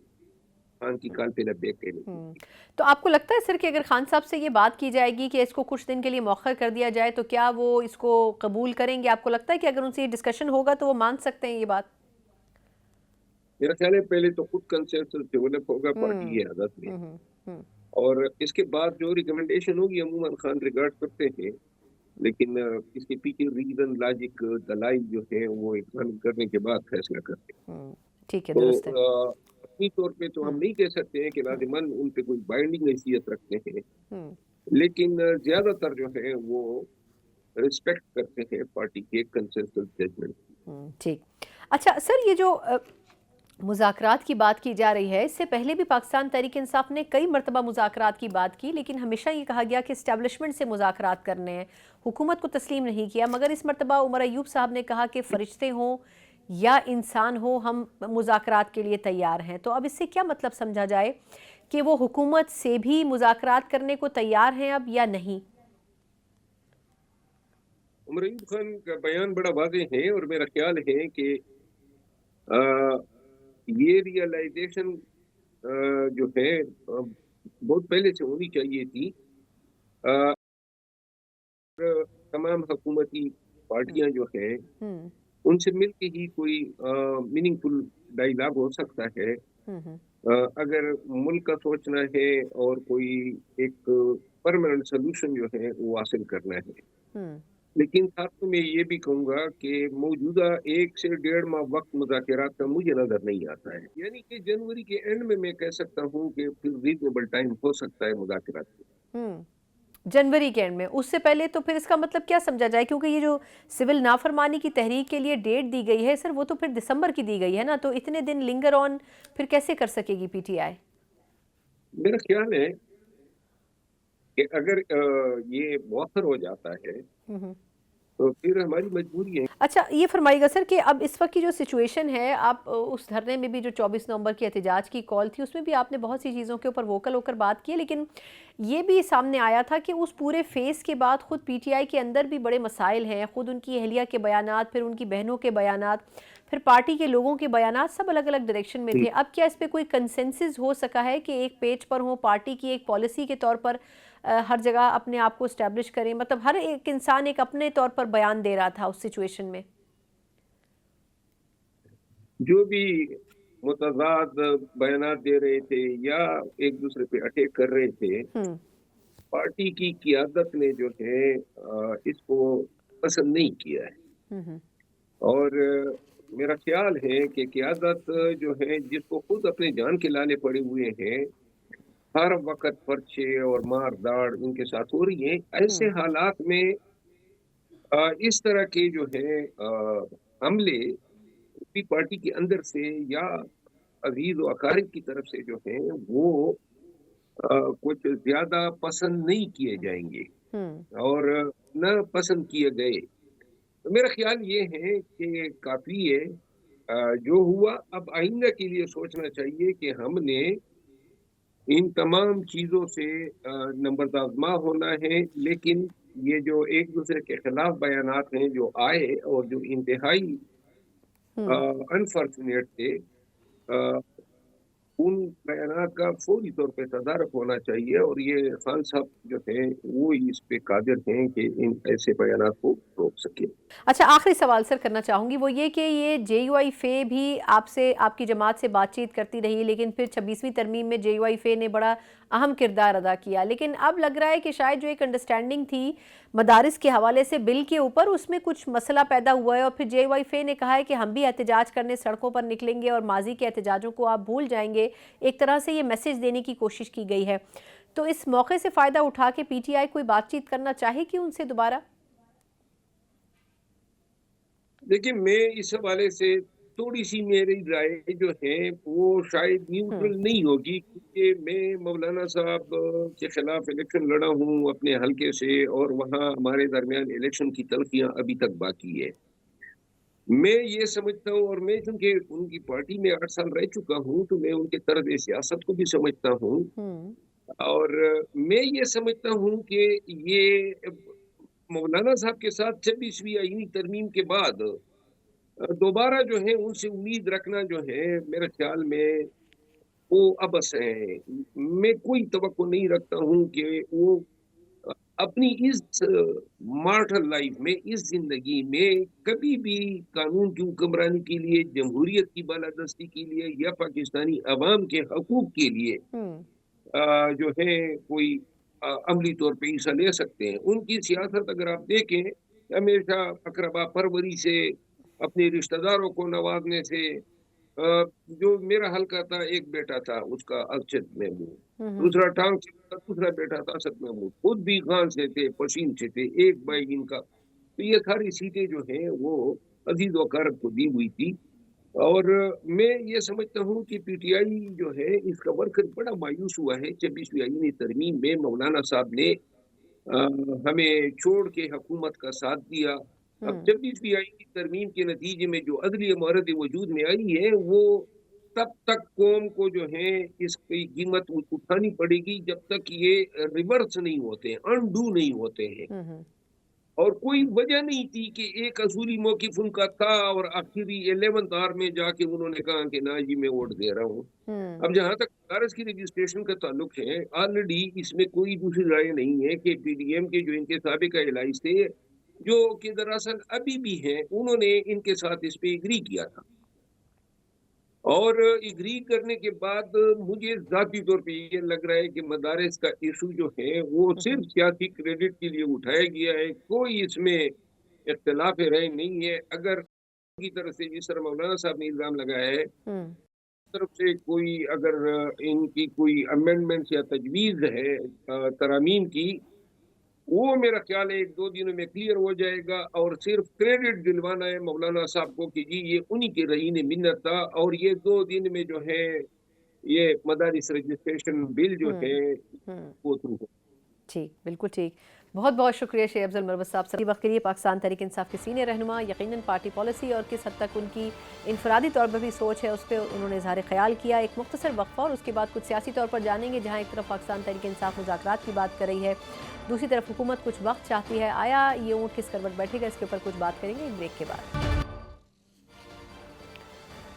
खान की काल पे लब्बैक कहने की। हम्म तो आपको लगता है सर कि अगर खान साहब से ये बात की जाएगी कि इसको कुछ दिन के लिए मौखर कर दिया जाए तो क्या वो इसको कबूल करेंगे? आपको लगता है कि अगर उनसे ये डिस्कशन होगा तो वो मान सकते हैं ये बात? मेरा ख्याल है पहले तो खुद कंसेंसस डेवलप होगा पार्टी हम्म की क़यादत में, हम्म हम्म और इसके बाद जो रिकमेंडेशन होगी अमूमन खान रिगार्ड करते हैं, लेकिन इसके पीछे रीज़न, लॉजिक, दलाइल जो है वो एग्ज़ामिन करने के बाद फैसला करते हैं। ठीक है, तो दुरुस्त है। अपनी तौर पे तो हम हम्म नहीं कह सकते हैं कि हम्म लाज़िमन उन पे कोई बाइंडिंग हैसियत रखते हैं, हम्म लेकिन ज़्यादातर जो है वो रिस्पेक्ट करते हैं पार्टी के कंसेंसस जजमेंट। ठीक। अच्छा सर, ये जो मुज़ाकरात की बात की जा रही है, इससे पहले भी पाकिस्तान तहरीक इंसाफ ने कई मरतबा मुज़ाकरात की बात की, लेकिन हमेशा ये कहा गया कि इस्टेब्लिशमेंट से मुज़ाकरात करने हैं, हुकूमत को तस्लीम नहीं किया। मगर इस मरतबा उमर अयूब साहब ने कहा कि फ़रिश्ते हों या इंसान हो, हम मुज़ाकरात के लिए तैयार हैं। तो अब इससे क्या मतलब समझा जाए कि वो हुकूमत से भी मुज़ाकरात करने को तैयार हैं अब या नहीं? उमर अयूब खान का बयान बड़ा वाज़ेह है, और मेरा ख्याल है कि अ, ये रियलाइज़ेशन जो है बहुत पहले से होनी चाहिए थी। अ, तमाम हुकूमती हम्म पार्टियां जो हैं हम्म उनसे मिलके ही कोई मीनिंगफुल डायलॉग हो सकता है। हम्म अगर मुल्क का सोचना है और कोई एक परमानेंट सोल्यूशन जो है वो हासिल करना है। हम्म लेकिन साथ में मैं ये भी कहूँगा कि मौजूदा 1 से 1.5 माह वक़्त मुज़ाकरात का मुझे नज़र नहीं आता है। यानी कि जनवरी के एंड में मैं कह सकता हूँ कि फिर रीज़नेबल टाइम हो सकता है मुज़ाकरात के। हम्म जनवरी के एंड में, उससे पहले तो फिर इसका मतलब क्या समझा जाए? क्योंकि ये जो सिविल नाफरमानी की तहरीक के लिए डेट दी गई है सर, वो तो फिर दिसंबर की दी गई है ना, तो इतने दिन लिंगर ऑन फिर कैसे कर सकेगी पीटीआई? मेरा ख्याल है कि अगर ये मौखर हो जाता है, तो फिर हमारी मजबूरी है। अच्छा, ये फरमाइएगा सर कि अब इस वक्त की जो सिचुएशन है, आप उस धरने में भी जो 24 नवंबर की एहतजाज की कॉल थी उसमें भी आपने बहुत सी चीज़ों के ऊपर वोकल होकर बात की है, लेकिन ये भी सामने आया था कि उस पूरे फेज़ के बाद खुद पीटीआई के अंदर भी बड़े मसाइल हैं, खुद उनकी अहलिया के बयानात, फिर उनकी बहनों के बयानात, फिर पार्टी के लोगों के बयानात, सब अलग अलग डायरेक्शन में थे। अब क्या इस पे कोई कंसेंसस हो सका है कि एक पेज पर हो, पार्टी की एक पॉलिसी के तौर पर हर जगह अपने आप को इस्टेब्लिश करें? मतलब हर एक इंसान एक अपने तौर पर बयान दे रहा था उस सिचुएशन में। जो भी मुतज़ाद बयानात दे रहे थे या एक दूसरे पे अटैक कर रहे थे, हम्म पार्टी की क़यादत ने जो है इसको पसंद नहीं किया है। हम्म और मेरा ख्याल है कि क़यादत जो है जिसको खुद अपने जान के लाले पड़े हुए हैं, हर वक़्त पर्चे और मार-धाड़ उनके साथ हो रही है। ऐसे हम्म हालात में इस तरह के जो है हमले भी पार्टी के अंदर से या अज़ीज़ व अकारिब की तरफ से जो है वो कुछ ज़्यादा पसंद नहीं किए जाएँगे, हम्म और न पसंद किए गए। तो मेरा ख़्याल ये है कि काफ़ी है जो हुआ। अब आइंदा के लिए सोचना चाहिए कि हमने इन तमाम चीज़ों से नंबरदाज़मा होना है, लेकिन ये जो एक-दूसरे के खिलाफ बयानात हैं जो आए और जो इंतहाई हम्म अनफॉर्चुनेट थे, अ, उन बयानात का फौरी तौर पे तदारक होना चाहिए, और ये खान साहब जो हैं वो इस पे कादिर हैं कि इन ऐसे बयानात को रोक सकें। अच्छा, आखिरी सवाल सर करना चाहूँगी, वो ये कि ये जेयूआई फे भी आपसे, आपकी जमात से बातचीत करती रही, लेकिन फिर 26वीं तरमीम में जेयूआई फे ने बड़ा अहम किरदार अदा किया। लेकिन अब लग रहा है कि शायद जो एक अंडरस्टैंडिंग थी मदारिस के हवाले से बिल के ऊपर, उसमें कुछ मसला पैदा हुआ है और फिर जेयूआई फे ने कहा है कि हम भी एहतजाज करने सड़कों पर निकलेंगे और माजी के एहतजाजों को आप भूल जाएंगे। एक तरह से ये मैसेज देने की कोशिश की गई है। तो इस मौके से फ़ायदा उठा के पीटीआई कोई बातचीत करना चाहेगी उनसे दोबारा? देखिए, मैं इस हवाले से थोड़ी सी मेरी राय जो है वो शायद न्यूट्रल नहीं होगी, क्योंकि मैं मौलाना साहब के खिलाफ इलेक्शन लड़ा हूँ अपने हलके से, और वहाँ हमारे दरमियान इलेक्शन की तल्खियां अभी तक बाकी है। मैं ये समझता हूँ, और मैं चूंकि उनकी पार्टी में 8 साल रह चुका हूँ, तो मैं उनके तर्ज सियासत को भी समझता हूँ। और मैं ये समझता हूँ कि ये मौलाना साहब के साथ 26वीं आईनी तरमीम के बाद दोबारा जो है उनसे उम्मीद रखना जो है, मेरे ख्याल में वो अबस है। मैं कोई तवक्को नहीं रखता हूँ कि वो अपनी इस मार्टल लाइफ में, इस जिंदगी में कभी भी कानून की हुक्मरानी के लिए, जमहूरियत की बालादस्ती के लिए, या पाकिस्तानी अवाम के हकूक के लिए जो है कोई अमली तौर पे हिस्सा ले सकते हैं। उनकी सियासत अगर आप देखें, हमेशा अकरबा परवरी से, अपने रिश्तेदारों को नवाजने से, जो मेरा हल्का था, एक बेटा था उसका अरशद महमूद, दूसरा टांग से था, दूसरा बेटा था असद महमूद, खुद भी खान से थे, पशीन से थे, एक भाई इनका। तो ये सारी सीटें जो हैं वो अजीज वकारत को दी हुई थी। और मैं ये समझता हूँ कि पीटीआई जो है इसका वर्कर बड़ा मायूस हुआ है। 26वीं आईनी तरमीम में मौलाना साहब ने हमें छोड़ के हुकूमत का साथ दिया। अब 26वीं आईनी तरमीम के नतीजे में जो अदली इमारत वजूद में आई है, वो तब तक कौम को जो है इसकी कीमत उठानी पड़ेगी जब तक ये रिवर्स नहीं होते, अनडू नहीं होते हैं। और कोई वजह नहीं थी कि एक असूली मौकिफ उनका था और आखिरी 11th आवर में जाके उन्होंने कहा कि ना जी मैं वोट दे रहा हूँ। अब जहां तक कांग्रेस की रजिस्ट्रेशन का ताल्लुक है, ऑलरेडी इसमें कोई दूसरी राय नहीं है कि पीडीएम के जो इनके साबिका एलाइज थे, जो कि दरअसल अभी भी हैं, उन्होंने इनके साथ इस पे एग्री किया था। और एग्री करने के बाद मुझे जाती तौर पे ये लग रहा है कि मदारिस का इशू जो है वो सिर्फ सियासी क्रेडिट के लिए उठाया गया है। कोई इसमें इख्तिलाफ राय नहीं है। अगर की तरफ से जिस तरह मौलाना साहब ने इल्जाम लगाया है, तरफ से कोई अगर इनकी कोई अमेंडमेंट या तजवीज़ है तरामीम की, वो मेरा ख्याल है 1-2 दिनों में क्लियर हो जाएगा। और सिर्फ क्रेडिट दिलवाना है मौलाना साहब को कि जी ये उन्हीं के रहीने मिन्नत था, और ये 2 दिन में जो है ये मदारिस रजिस्ट्रेशन बिल जो है वो थ्रू हो। ठीक, बिल्कुल ठीक। बहुत बहुत शुक्रिया शेख अफजल मरवत साहब सभी वक्त के लिए। पाकिस्तान तहरीक इंसाफ के सीनियर रहनुमा, यकीनन पार्टी पॉलिसी और किस हद तक उनकी इनफरादी तौर पर भी सोच है उस पर उन्होंने इजहार ख्याल किया। एक मुख्तसर वक्फा और उसके बाद कुछ सियासी तौर पर जानेंगे, जहाँ एक तरफ पाकिस्तान तहरीक इंसाफ मुज़ाकरात की बात कर रही है, दूसरी तरफ हुकूमत कुछ वक्त चाहती है। आया ये ऊँट किस करवट बैठेगा, इसके ऊपर कुछ बात करेंगे ब्रेक के बाद।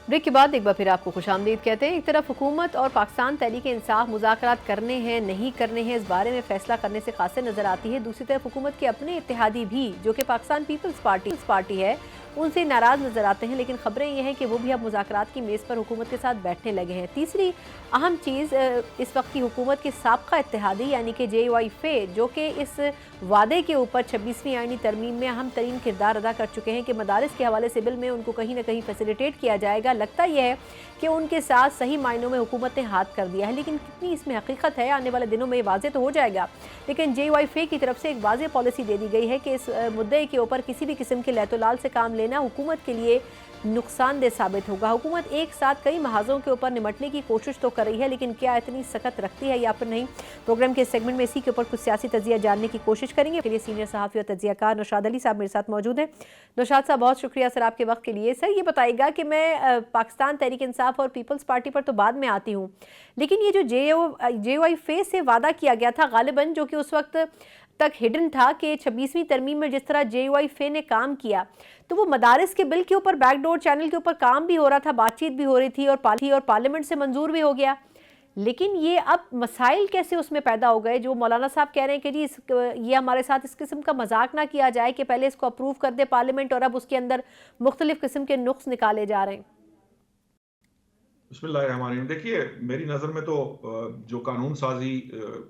ब्रेक के बाद एक बार फिर आपको खुशामदीद कहते हैं। एक तरफ हुकूमत और पाकिस्तान तहरीक इंसाफ मुज़ाकरात करने हैं नहीं करने हैं, इस बारे में फैसला करने से खासे नजर आती है। दूसरी तरफ हुकूमत के अपने इत्तेहादी भी, जो कि पाकिस्तान पीपल्स पार्टी है, उनसे नाराज़ नजर आते हैं। लेकिन खबरें ये हैं कि वो भी अब मुज़ाकरात की मेज़ पर हुकूमत के साथ बैठने लगे हैं। तीसरी अहम चीज़ इस वक्त की हुकूमत के साबका इत्तेहादी यानी कि JYF, जो कि इस वादे के ऊपर 26वीं आईनी तरमीम में अहम तरीन किरदार अदा कर चुके हैं कि मदारिस के हवाले से बिल में उनको कहीं ना कहीं फैसिलिटेट किया जाएगा। लगता यह है कि उनके साथ सही मायनों में हुकूमत ने हाथ कर दिया है, लेकिन कितनी इसमें हकीकत है आने वाले दिनों में ये वाज़े तो हो जाएगा। लेकिन JYF की तरफ से एक वाज़े पॉलिसी दे दी गई है कि इस मुद्दे के ऊपर किसी भी किस्म के लहतोलाल से काम लेना हुकूमत के लिए नुकसानदेह साबित होगा। हुकूमत एक साथ कई महाजों के ऊपर निमटने की कोशिश तो कर रही है, लेकिन क्या इतनी सख्त रखती है या फिर नहीं। प्रोग्राम के सेगमेंट में इसी के ऊपर कुछ सियासी तजिया जानने की कोशिश करेंगे। के लिए सीनियर सहाफ़ी और तजियाकार नौशाद अली साहब मेरे साथ मौजूद हैं। नौशाद साहब, बहुत शुक्रिया सर आपके वक्त के लिए। सर ये बताइएगा कि मैं पाकिस्तान तहरीक इंसाफ और पीपल्स पार्टी पर तो बाद में आती हूँ, लेकिन ये जो JYF से वादा किया गया था गालिबन, जो कि उस वक्त तक हिडन था कि 26वीं तरमीम में जिस तरह JYF ने काम किया, तो वो मदारिस के बिल के ऊपर बैकडोर चैनल के ऊपर काम भी हो रहा था, बातचीत भी हो रही थी और पार्लियामेंट से मंजूर भी हो गया। लेकिन ये अब मसाइल कैसे उसमें पैदा हो गए, जो मौलाना साहब कह रहे हैं कि जी ये हमारे साथ इस किस्म का मजाक ना किया जाए कि पहले इसको अप्रूव कर दे पार्लियामेंट और अब उसके अंदर मुख्तलिफ किस्म के नुक्स निकाले जा रहे हैं। बिस्मिल्लाहिर्रहमानिर्रहीम। देखिए, मेरी नज़र में तो जो कानून साजी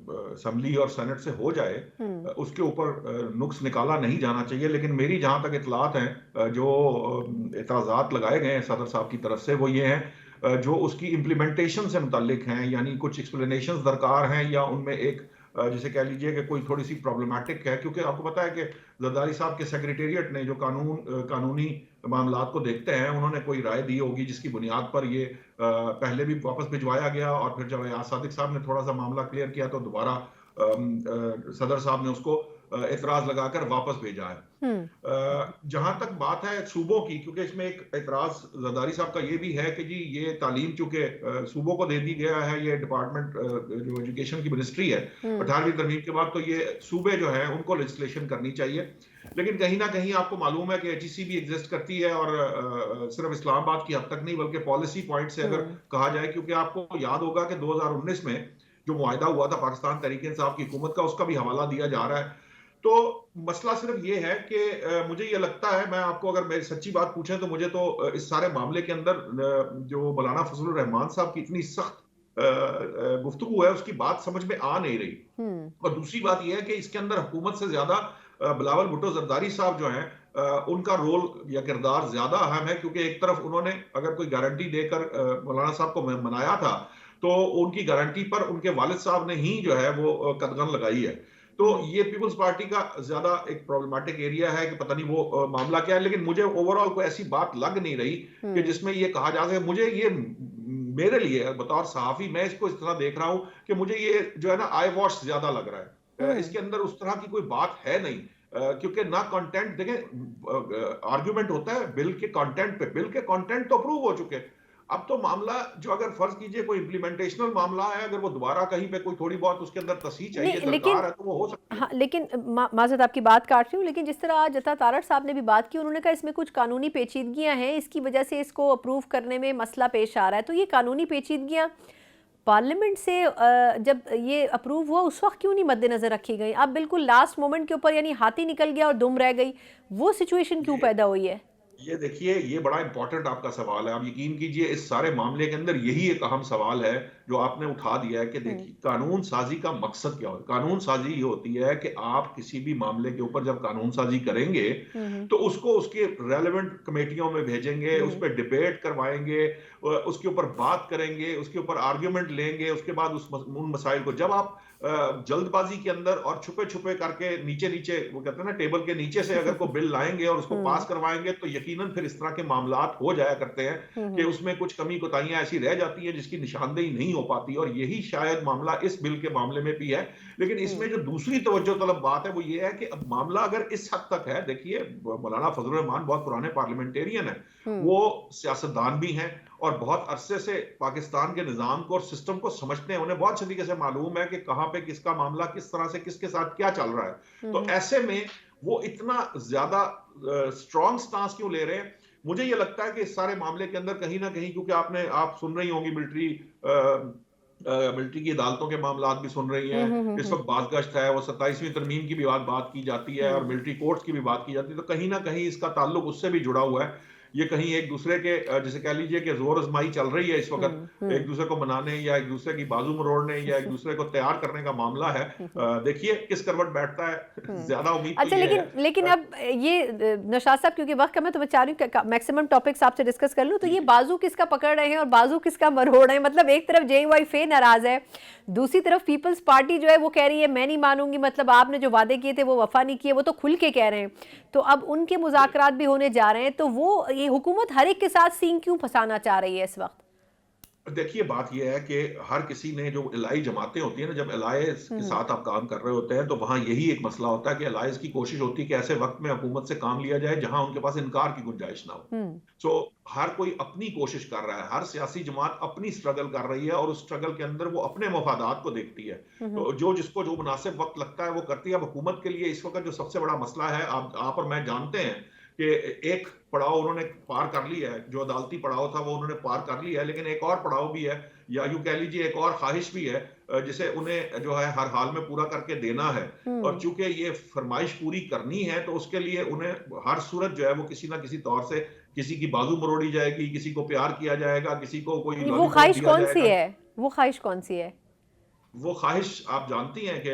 असम्बली और सेनेट से हो जाए उसके ऊपर नुक्स निकाला नहीं जाना चाहिए। लेकिन मेरी जहाँ तक इतलात हैं, जो एतराज़ात लगाए गए हैं सदर साहब की तरफ से, वो ये हैं जो उसकी इम्प्लीमेंटेशन से मुताल्लिक हैं, यानी कुछ एक्सप्लेनेशंस दरकार हैं या उनमें एक जिसे कह लीजिए कि कोई थोड़ी सी प्रॉब्लमैटिक है, क्योंकि आपको पता है कि जरदारी साहब के सेक्रेटेरिएट ने जो कानूनी मामलात को देखते हैं, उन्होंने कोई राय दी होगी जिसकी बुनियाद पर ये पहले भी वापस भिजवाया गया, और फिर जब एयाज सादिक साहब ने थोड़ा सा मामला क्लियर किया तो दोबारा सदर साहब ने उसको एतराज लगाकर वापस भेजा है। जहां तक बात है सूबों की, क्योंकि इसमें एक एतराज जरदारी साहब का ये भी है कि जी ये तालीम चूंकि सूबों को दे दी गया है, ये डिपार्टमेंट जो एजुकेशन की मिनिस्ट्री है 18वीं तरमीम के बाद, तो ये सूबे जो है उनको लेजिस्लेशन करनी चाहिए। लेकिन कहीं ना कहीं आपको मालूम है कि HEC भी एग्जिस्ट करती है, और सिर्फ इस्लामाबाद की हद तक नहीं बल्कि पॉलिसी पॉइंट से अगर कहा जाए, क्योंकि आपको याद होगा कि 2019 में जो मुआहदा हुआ था पाकिस्तान तहरीक इंसाफ की हुकूमत का, उसका भी हवाला दिया जा रहा है। तो मसला सिर्फ ये है कि मुझे ये लगता है, मैं आपको अगर मेरी सच्ची बात पूछें तो मुझे तो इस सारे मामले के अंदर जो मौलाना फजलुर रहमान साहब की इतनी सख्त गुफ्तगू है उसकी बात समझ में आ नहीं रही। और दूसरी बात यह है कि इसके अंदर हुकूमत से ज्यादा बिलावल भुट्टो जरदारी साहब जो हैं उनका रोल या किरदार ज्यादा अहम है, क्योंकि एक तरफ उन्होंने अगर कोई गारंटी देकर मौलाना साहब को मनाया था, तो उनकी गारंटी पर उनके वालिद साहब ने ही जो है वो कदगन लगाई है। तो ये पीपल्स पार्टी का ज्यादा एक प्रॉब्लमेटिक एरिया है कि पता नहीं वो मामला क्या है, लेकिन मुझे ओवरऑल कोई ऐसी बात लग नहीं रही कि जिसमें ये कहा जा सके। मुझे ये मेरे लिए बतौर सहाफी मैं इसको इस तरह देख रहा हूं कि मुझे ये जो है ना आई वॉश ज्यादा लग रहा है। इसके अंदर उस तरह की कोई बात है नहीं, क्योंकि ना कंटेंट, देखें आर्गुमेंट होता है बिल के कंटेंट पे, बिल के कंटेंट तो अप्रूव हो चुके। अब तो मामला जो अगर फर्ज कीजिए कोई इम्प्लीमेंटेशनल मामला है, अगर वो दोबारा कहीं पे कोई थोड़ी बहुत उसके अंदर तस्हीह चाहिए दरकार है तो वो हो सकता है। हाँ, लेकिन माज़रत आपकी बात काट रही हूँ, लेकिन जिस तरह आज जता तारड़ साहब ने भी बात की, उन्होंने कहा इसमें कुछ कानूनी पेचीदगियां हैं, इसकी वजह से इसको अप्रूव करने में मसला पेश आ रहा है। तो ये कानूनी पेचीदगियां पार्लियामेंट से जब ये अप्रूव हुआ उस वक्त क्यों नहीं मद्देनजर रखी गई? अब बिल्कुल लास्ट मोमेंट के ऊपर, यानी हाथी निकल गया और दुम रह गई, वो सिचुएशन क्यों पैदा हुई है? ये देखिए, ये बड़ा इंपॉर्टेंट आपका सवाल है। आप यकीन कीजिए इस सारे मामले के अंदर यही एक अहम सवाल है जो आपने उठा दिया है कि देखिए कानून साजी का मकसद क्या होता है। कानून साजी ये होती है कि आप किसी भी मामले के ऊपर जब कानून साजी करेंगे तो उसको उसके रेलेवेंट कमेटियों में भेजेंगे, उस पर डिबेट करवाएंगे, उसके ऊपर बात करेंगे, उसके ऊपर आर्ग्यूमेंट लेंगे, उसके बाद उन मसाइल को जब आप जल्दबाजी के अंदर और छुपे छुपे करके नीचे नीचे, वो कहते हैं ना टेबल के नीचे से अगर कोई बिल लाएंगे और उसको पास करवाएंगे, तो यकीनन फिर इस तरह के मामलात हो जाया करते हैं कि उसमें कुछ कमी कोताहियां ऐसी रह जाती हैं जिसकी निशानदेही नहीं हो पाती, और यही शायद मामला इस बिल के मामले में भी है। लेकिन इसमें जो दूसरी तवज्जो तलब बात है वो ये है कि अब मामला अगर इस हद तक है, देखिए मौलाना फजलुर रहमान बहुत पुराने पार्लियामेंटेरियन है, वो सियासतदान भी हैं और बहुत अरसे से पाकिस्तान के निजाम को और सिस्टम को समझते हैं। उन्हें बहुत अच्छी तरीके से मालूम है कि कहां पे किसका मामला किस तरह से किसके साथ क्या चल रहा है। तो ऐसे में वो इतना ज्यादा स्ट्रॉन्ग स्टांस क्यों ले रहे हैं? मुझे ये लगता है कि इस सारे मामले के अंदर कहीं ना कहीं, क्योंकि आप सुन रही होंगी मिलिट्री की अदालतों के मामला भी सुन रही हैं, इस वक्त बाज़गश्त है, वो 27वीं तरमीम की भी बात की जाती है और मिलिट्री कोर्ट्स की भी बात की जाती है, तो कहीं ना कहीं इसका ताल्लुक उससे भी जुड़ा हुआ है। ये कहीं एक दूसरे के जैसे कह लीजिए कि जोर आजमाई चल रही है इस वक्त, एक दूसरे को मनाने या एक दूसरे की बाजू मरोड़ने या एक दूसरे को तैयार करने का मामला है। देखिए किस करवट बैठता है, ज्यादा उम्मीद। अच्छा, लेकिन अब ये नौशाद साहब, क्योंकि वक्त कम है तो मैं चाह रही हूँ मैक्सिमम टॉपिक्स आपसे डिस्कस कर लूँ। तो ये बाजू किसका पकड़ रहे हैं और बाजू किसका मरोड़ रहे हैं? मतलब एक तरफ JUIF नाराज है, दूसरी तरफ पीपल्स पार्टी जो है वो कह रही है मैं नहीं मानूंगी, मतलब आपने जो वादे किए थे वो वफा नहीं किए, वो तो खुल के कह रहे हैं। तो अब उनके मुज़ाकरात भी होने जा रहे हैं, तो वो ये हुकूमत हर एक के साथ सींग क्यों फंसाना चाह रही है इस वक्त? देखिए बात यह है कि हर किसी ने जो एलाई जमातें होती है ना, जब एलायंस के साथ आप काम कर रहे होते हैं तो वहां यही एक मसला होता है कि एलायंस की कोशिश होती है कि ऐसे वक्त में हुकूमत से काम लिया जाए जहां उनके पास इनकार की गुंजाइश ना हो। सो हर कोई अपनी कोशिश कर रहा है, हर सियासी जमात अपनी स्ट्रगल कर रही है और उस स्ट्रगल के अंदर वो अपने मफादात को देखती है। तो जो जिसको जो मुनासिब वक्त लगता है वो करती है। अब हुकूमत के लिए इस वक्त जो सबसे बड़ा मसला है, आप और मैं जानते हैं कि एक पड़ाव उन्होंने पार कर लिया है, जो अदालती पड़ाव था वो उन्होंने पार कर लिया है, लेकिन एक और पड़ाव भी है, या यूं कह लीजिए एक और ख्वाहिश भी है जिसे उन्हें जो है हर हाल में पूरा करके देना है। और चूंकि ये फरमाइश पूरी करनी है तो उसके लिए उन्हें हर सूरत जो है वो किसी ना किसी तौर से किसी की बाजू मरोड़ी जाएगी, किसी को प्यार किया जाएगा, किसी को कोई वो ख्वाहिश कौन सी है? वो ख्वाहिश कौन सी है? وہ خواہش آپ جانتی ہیں کہ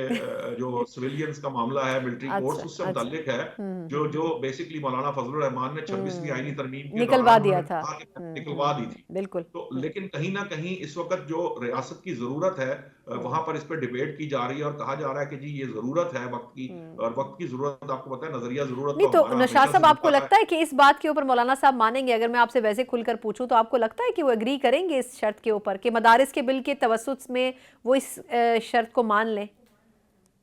جو سویلینز کا معاملہ ہے ملٹری کورس اس سے متعلق ہے جو بیسکلی مولانا فضل الرحمان نے 26ویں آئینی ترمیم کے نکلوا دوران دیا انہوں نے تھا، کہا کہ نکلوا دی تھی. بالکل. تو لیکن کہیں نہ کہیں اس وقت جو ریاست کی ضرورت ہے وہاں پر اس پہ ڈیبیٹ کی جا رہی ہے اور کہا جا رہا ہے کہ جی یہ ضرورت ہے وقت کی، اور وقت کی ضرورت آپ کو پتہ ہے نظریہ ضرورت نہیں تو تو ہمارا نشاط ہمیشہ صاحب سے آپ کو ملتا لگتا ہے کہ اس بات کے اوپر مولانا صاحب مانیں گے؟ اگر میں آپ سے ویسے کھل کر پوچھوں تو آپ کو لگتا ہے کہ وہ ایگری کریں گے اس شرط کے اوپر کہ مدارس کے بل کے توسط میں وہ اس شرط کو مان لیں؟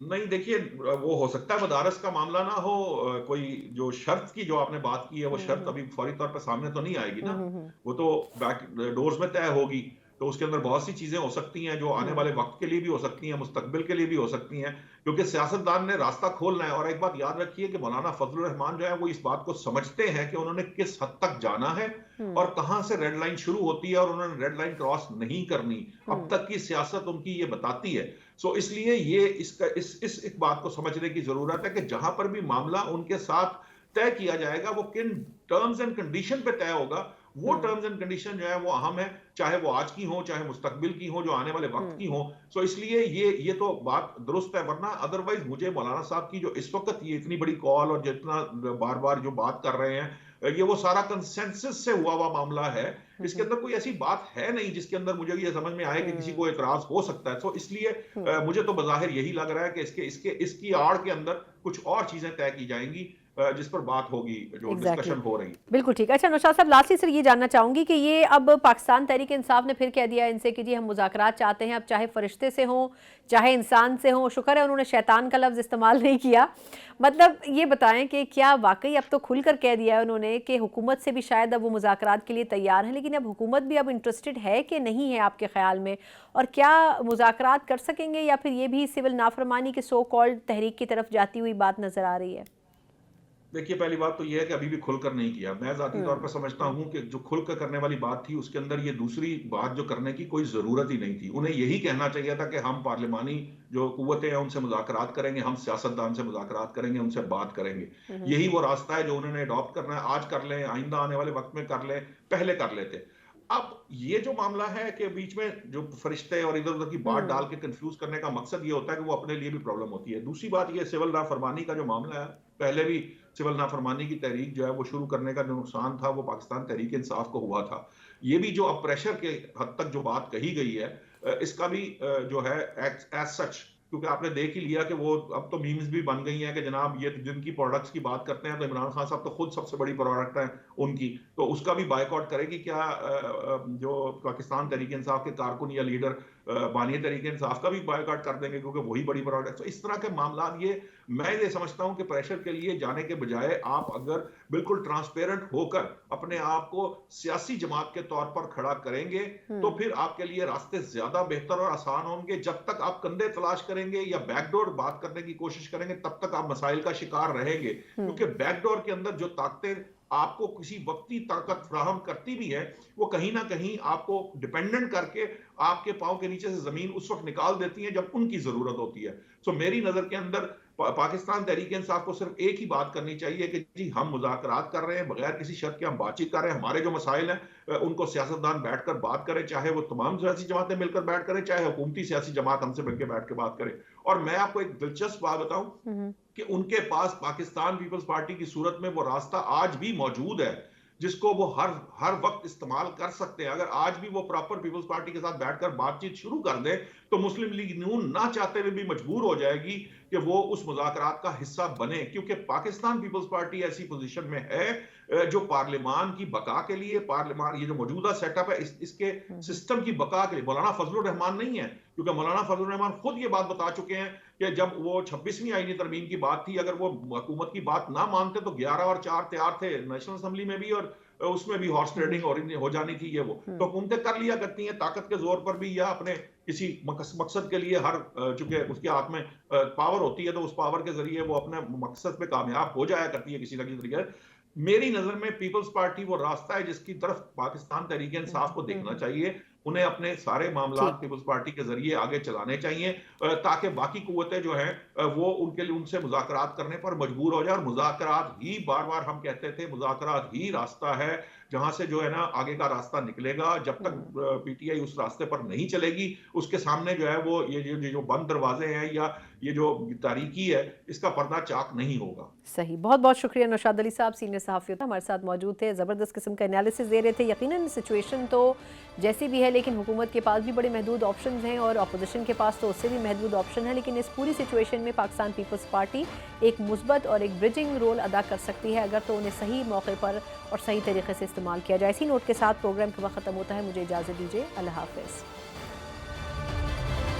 نہیں دیکھیے وہ ہو سکتا ہے مدارس کا معاملہ نہ ہو، کوئی جو شرط کی جو آپ نے بات کی ہے وہ شرط ابھی فوری طور پہ سامنے تو نہیں آئے گی نا، وہ تو بیک ڈورز میں طے ہوگی. تو اس کے اندر بہت سی چیزیں ہو سکتی ہیں جو آنے والے وقت کے لیے بھی ہو سکتی ہیں، مستقبل کے لیے بھی ہو سکتی ہیں، کیونکہ سیاستدان نے راستہ کھولنا ہے. اور ایک بات یاد رکھیے کہ مولانا فضل الرحمان جو ہے وہ اس بات کو سمجھتے ہیں کہ انہوں نے کس حد تک جانا ہے اور کہاں سے ریڈ لائن شروع ہوتی ہے اور انہوں نے ریڈ لائن کراس نہیں کرنی. اب تک کی سیاست ان کی یہ بتاتی ہے. سو اس لیے یہ اس ایک بات کو سمجھنے کی ضرورت ہے کہ جہاں پر بھی معاملہ ان کے ساتھ طے کیا جائے گا وہ کن ٹرمز اینڈ کنڈیشن پہ طے ہوگا. وہ ٹرمز اینڈ کنڈیشن جو ہے وہ اہم ہے، چاہے وہ آج کی ہوں چاہے مستقبل کی ہوں جو آنے والے وقت کی ہوں. سو اس لیے یہ تو بات درست ہے، ورنہ ادروائز مجھے مولانا صاحب کی جو اس وقت یہ اتنی بڑی کال اور جتنا بار بار جو بات کر رہے ہیں یہ وہ سارا کنسنسس سے ہوا معاملہ ہے. اس کے اندر کوئی ایسی بات ہے نہیں جس کے اندر مجھے یہ سمجھ میں آئے کہ کسی کو اعتراض ہو سکتا ہے. تو اس لیے مجھے تو بظاہر یہی لگ رہا ہے کہ اس کی آڑ کے اندر کچھ اور چیزیں طے کی جائیں گی جس پر بات ہوگی جو ڈسکشن ہو رہی ہے. بالکل ٹھیک. اچھا نوشاد صاحب لاسٹلی سر یہ جاننا چاہوں گی کہ یہ اب پاکستان تحریک انصاف نے پھر کہہ دیا ان سے کہ جی ہم مذاکرات چاہتے ہیں، اب چاہے فرشتے سے ہوں چاہے انسان سے ہوں. شکر ہے انہوں نے شیطان کا لفظ استعمال نہیں کیا. مطلب یہ بتائیں کہ کیا واقعی اب تو کھل کر کہہ دیا ہے انہوں نے کہ حکومت سے بھی شاید اب وہ مذاکرات کے لیے تیار ہیں، لیکن اب حکومت بھی اب انٹرسٹڈ ہے کہ نہیں ہے آپ کے خیال میں؟ اور کیا مذاکرات کر سکیں گے یا پھر یہ بھی سول نافرمانی کے سو کالڈ تحریک کی طرف جاتی ہوئی بات نظر آ رہی ہے؟ دیکھیے پہلی بات تو یہ ہے کہ ابھی بھی کھل کر نہیں کیا. میں ذاتی طور پر سمجھتا ہوں کہ جو کھل کر کرنے والی بات تھی اس کے اندر یہ دوسری بات جو کرنے کی کوئی ضرورت ہی نہیں تھی. انہیں یہی کہنا چاہیے تھا کہ ہم پارلیمانی جو قوتیں ہیں ان سے مذاکرات کریں گے، ہم سیاستدان سے مذاکرات کریں گے، ان سے بات کریں گے. یہی وہ راستہ ہے جو انہوں نے اڈاپٹ کرنا ہے. آج کر لیں، آئندہ آنے والے وقت میں کر لیں، پہلے کر لیتے. اب یہ جو معاملہ ہے کہ بیچ میں جو فرشتے اور ادھر ادھر کی بات ڈال کے کنفیوز کرنے کا مقصد یہ ہوتا ہے کہ وہ اپنے لیے بھی پرابلم ہوتی ہے. دوسری بات یہ سول نافرمانی کا جو معاملہ ہے، پہلے بھی سول نافرمانی کی تحریک جو ہے وہ شروع کرنے کا جو نقصان تھا وہ پاکستان تحریک انصاف کو ہوا تھا. یہ بھی جو اب پریشر کے حد تک جو بات کہی گئی ہے اس کا بھی جو ہے ایز سچ، کیونکہ آپ نے دیکھ ہی لیا کہ وہ اب تو میمز بھی بن گئی ہیں کہ جناب یہ جن کی پروڈکٹس کی بات کرتے ہیں تو عمران خان صاحب تو خود سب سے بڑی پروڈکٹ ہیں ان کی، تو اس کا بھی بائیک آؤٹ کرے گی کیا جو پاکستان تحریک انصاف کے کارکن یا لیڈر بانی تحریک انصاف کا بھی بائیک آؤٹ کر دیں گے کیونکہ وہی بڑی پروڈکٹ. تو اس طرح کے معاملات میں یہ سمجھتا ہوں کہ پریشر کے لیے جانے کے بجائے آپ اگر بالکل ٹرانسپیرنٹ ہو کر اپنے آپ کو سیاسی جماعت کے طور پر کھڑا کریں گے تو پھر آپ کے لیے راستے زیادہ بہتر اور آسان ہوں گے. جب تک آپ کندھے تلاش کریں گے یا بیک ڈور بات کرنے کی کوشش کریں گے تب تک آپ مسائل کا شکار رہیں گے، کیونکہ بیک ڈور کے اندر جو طاقتیں آپ کو کسی وقتی طاقت فراہم کرتی بھی ہے وہ کہیں نہ کہیں آپ کو ڈیپینڈنٹ کر کے آپ کے پاؤں کے نیچے سے زمین اس وقت نکال دیتی ہیں جب ان کی ضرورت ہوتی ہے. سو میری نظر کے اندر پاکستان تحریک انصاف کو صرف ایک ہی بات کرنی چاہیے کہ جی ہم مذاکرات کر رہے ہیں بغیر کسی شرط کے، ہم بات چیت کر رہے ہیں. ہمارے جو مسائل ہیں ان کو سیاستدان بیٹھ کر بات کریں، چاہے وہ تمام سیاسی جماعتیں مل کر بیٹھ کریں چاہے حکومتی سیاسی جماعت ہم سے مل کے بیٹھ کے بات کرے. اور میں آپ کو ایک دلچسپ بات بتاؤں کہ ان کے پاس پاکستان پیپلز پارٹی کی صورت میں وہ راستہ آج بھی موجود ہے جس کو وہ ہر وقت استعمال کر سکتے ہیں. اگر آج بھی وہ پراپر پیپلز پارٹی کے ساتھ بیٹھ کر بات چیت شروع کر دیں تو مسلم لیگ نون نہ چاہتے ہوئے بھی مجبور ہو جائے گی کہ وہ اس مذاکرات کا حصہ بنے، کیونکہ پاکستان پیپلز پارٹی ایسی پوزیشن میں ہے جو پارلیمان کی بقا کے لیے، پارلیمان یہ جو موجودہ سیٹ اپ ہے اس کے سسٹم کی بقا کے لیے مولانا فضل الرحمان نہیں ہے، کیونکہ مولانا فضل الرحمان خود یہ بات بتا چکے ہیں کہ جب وہ 26ویں آئینی ترمیم کی بات تھی اگر وہ حکومت کی بات نہ مانتے تو 11 اور 4 تیار تھے نیشنل اسمبلی میں بھی اور اس میں بھی ہارس ٹریڈنگ ہو جانی تھی. وہ تو حکومتیں کر لیا کرتی ہیں طاقت کے زور پر بھی یا اپنے کسی مقصد کے لیے، چونکہ اس کے ہاتھ میں پاور ہوتی ہے تو اس پاور کے ذریعے وہ اپنے مقصد پہ کامیاب ہو جایا کرتی ہے کسی نہ کسی طریقے. میری نظر میں پیپلز پارٹی وہ راستہ ہے جس کی طرف پاکستان تحریک انصاف کو دیکھنا چاہیے. انہیں اپنے سارے معاملات پیپلز پارٹی کے ذریعے آگے چلانے چاہیے تاکہ باقی قوتیں جو ہیں وہ ان سے مذاکرات کرنے پر مجبور ہو جائے. اور مذاکرات ہی بار بار ہم کہتے تھے مذاکرات ہی راستہ ہے جہاں سے جو ہے نا آگے کا راستہ نکلے گا. جب تک پی ٹی آئی اس راستے پر نہیں چلے گی, اس کے سامنے جو ہے وہ یہ جو بند دروازے ہیں یا یہ جو تاریکی ہے, اس کا پردہ چاک نہیں ہوگا. صحیح, بہت بہت شکریہ نوشاد علی صاحب, سینئر صحافی ہمارے ساتھ موجود تھے, زبردست قسم کا انالیسس دے رہے تھے. یقیناً سچویشن تو جیسی بھی ہے, لیکن حکومت کے پاس بھی بڑے محدود آپشنز ہیں اور اپوزیشن کے پاس تو اس سے بھی محدود آپشن ہے, لیکن اس پوری سچویشن میں پاکستان پیپلز پارٹی ایک مثبت اور ایک برجنگ رول ادا کر سکتی ہے اگر تو انہیں صحیح موقع پر اور صحیح طریقے سے استعمال کیا جائے. اسی نوٹ کے ساتھ پروگرام کا وقت ختم ہوتا ہے. مجھے اجازت دیجیے, اللہ حافظ.